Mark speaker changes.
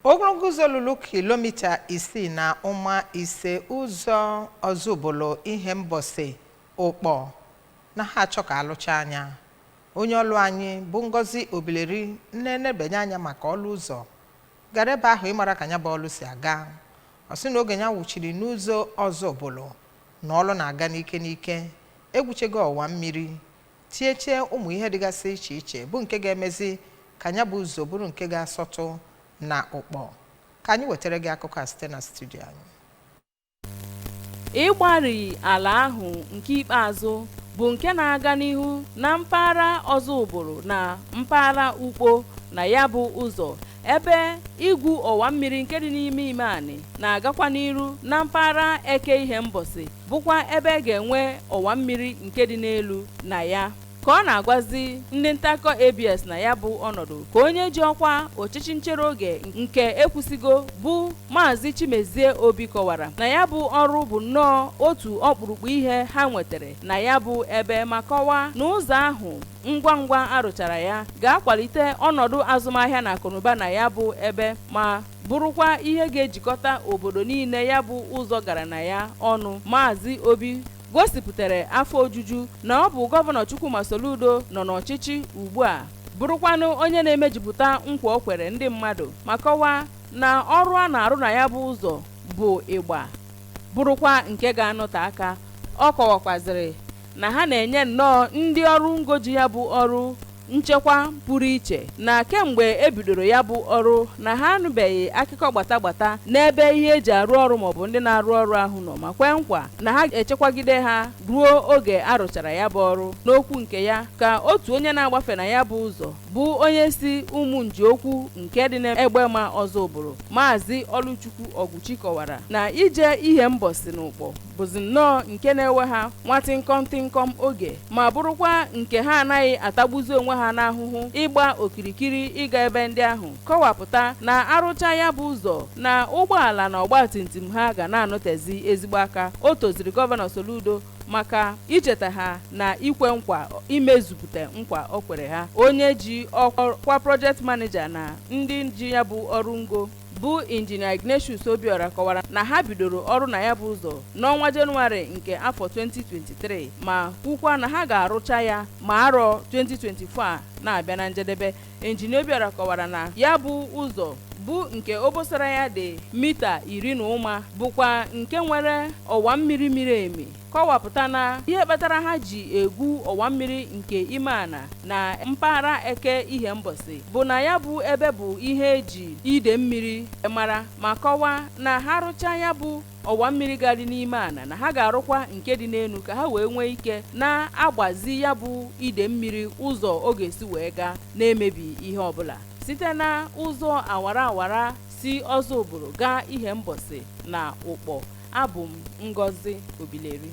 Speaker 1: Ogologo ụzọ lụrụ kilomita 6.5 ụzọ Ozubulu ihe mbọsị Ukpor na ha achọ ka alụcha anya. Onye ọlụ anyị bụ Ngozi Obileri na-enebanye anya maka ọlụ ụzọ gara ebe ahụ ịmara ka nya bụ ọlụ si aga. Ọ sị na oge ya wuchiri n'ụzọ Ozubulu na ọlụ na-aga n'ike egwuchego ọwa mmiri tiechie ụmụ ihe dịgasị iche iche bụ nke ga-emezi ka nya bụ ụzọ bụrụ nke ga-asọtụ na Ukpor. Ka anyị wetara gị akụkọ a site na studio anyị.
Speaker 2: Ịgbari ala ahụ nke ikpeazụ bụ nke na-aga n'ihu na mpaghara Ozubulu na mpaghara Ukpor na ya bụ ụzọ, ebe igwu ọwa mmiri nke dị n'ime ime anị na-agakwa n'iru na mpaghara eke ihe mbọsị, bụkwa ebe ga-enwe ọwa mmiri nke dị n'elu na ya. Ka ọ na-agwazi ndị ntakọ ABS na ya bụ ọnọdụ, ka onye ji ọkwa ọchịchị nchere oge nke ekwusigo bụ Maazị Chimezie Obi kọwara na ya bụ ọrụ bụ nnọọ otu ọkpụrụkpụ ihe ha nwetara na ya bụ ebe, ma kọwaa na ụzọ ahụ ngwa ngwa arụchara ya ga-akwalite ọnọdụ azụmahịa na akụnụba na ya bụ ebe, ma bụrụkwa ihe ga-ejikọta obodo niile ya bụ ụzọ gara na ya ọnụ. Maazị Obi gosipụtara afọ ojuju na ọ bụ gọvanọ Chukwuma Soludo nọ n'ọchịchị ugbu a, bụrụkwanụ onye na-emejupụta nkwa o kwere ndị mmadụ, ma kọwaa na ọrụ a na-arụ na ya bụ ụzọ bụ ịgba, bụrụkwa nke ga-anọte aka. Ọ kọwakwazịrị na ha na-enye nnọọ ndị ọrụ ngo ji ya bụ ọrụ nchekwa pụrụ iche, na kemgbe ebidoro ya bụ ọrụ na ha anụbeghị akụkọ gbata n'ebe ihe eji arụ ọrụ maọbụ ndị na-arụ ọrụ ahụ nọ, ma kwee nkwa na ha echekwagide ha ruo oge arụchara ya bụ ọrụ. N'okwu nke ya, ka otu onye na-agbafe na ya bụ ụzọ bụ onye si Ụmụnjiokwu nke dị n'Egbema Ozubulu, Maazị Oluchukwu Oguchi kọwara na ije ihe mbọsị n'Ukpor bụzi nnọọ nke na-ewe ha nwatịnkọm oge, ma bụrụkwa nke ha anaghị atagbuzi onwe ha n'ahụhụ ịgba okirikiri ịga ebe ndị ahụ. Kọwapụta na arụcha ya bụ ụzọ na ụgbọala na ọgbatumtum ha ga na-anọtezi ezigbo aka. O toziri gọvanọ Soludo maka icheta ha na ikwe nkwa imezupụta nkwa o kwere ha. Onye ji ọkwa project manager na ndị ji ya bụ ọrụ ngo bụ injinia Ignatius Obiora kọwara na ha bidoro ọrụ na ya bụ ụzọ n'ọnwa Jenụwarị nke afọ 2023, ma kwukwa na ha ga-arụcha ya ma arọ 2024 a na-abịa na njedebe. Injinia Obiora kọwara na ya bụ ụzọ bụ nke obosara ya dị mita 10, bụkwa nke nwere ọwa mmiri miri emi. Kọwapụta na ihe kpatara ha ji egwu ọwa mmiri nke ime ana na mpaghara eke ihe mbọsị bụ na ya bụ ebe bụ ihe eji ide mmiri mara, ma kọwaa na ha rụcha ya bụ ọwa mmiri gadị n'ime ana na ha ga-arụkwa nke dị n'elu ka ha wee nwee ike na-agbazi ya bụ ide mmiri ụzọ ọ ga-esi wee gaa na-emebi ihe ọbụla site na ụzọ awara si Ozubulu gaa ihe mbọsị na Ukpor. Abụ m Ngozi Obileri.